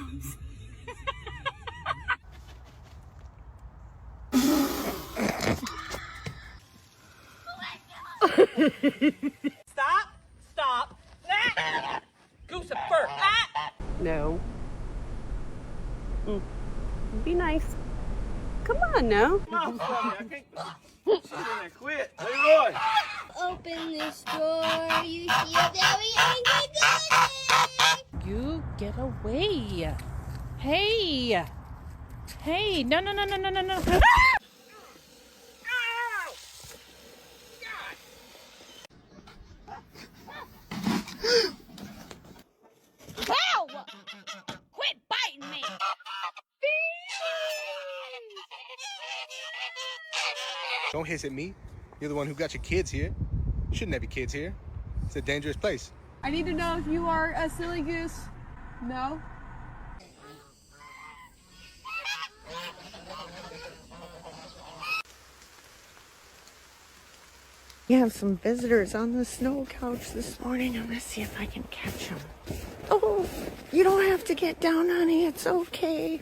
Goose. Stop. Stop. Goose at first. No. Be nice. Come on now. Come on, I can't. She's gonna quit. Leroy. Open this door, you see a very angry goose. You get away. Hey. Hey, no. Ow! Quit biting me! Don't hiss at me. You're the one who got your kids here. Shouldn't have your kids here. It's a dangerous place. I need to know if you are a silly goose. No? We have some visitors on the snow couch this morning. I'm going to see if I can catch them. Oh, you don't have to get down, honey. It's okay.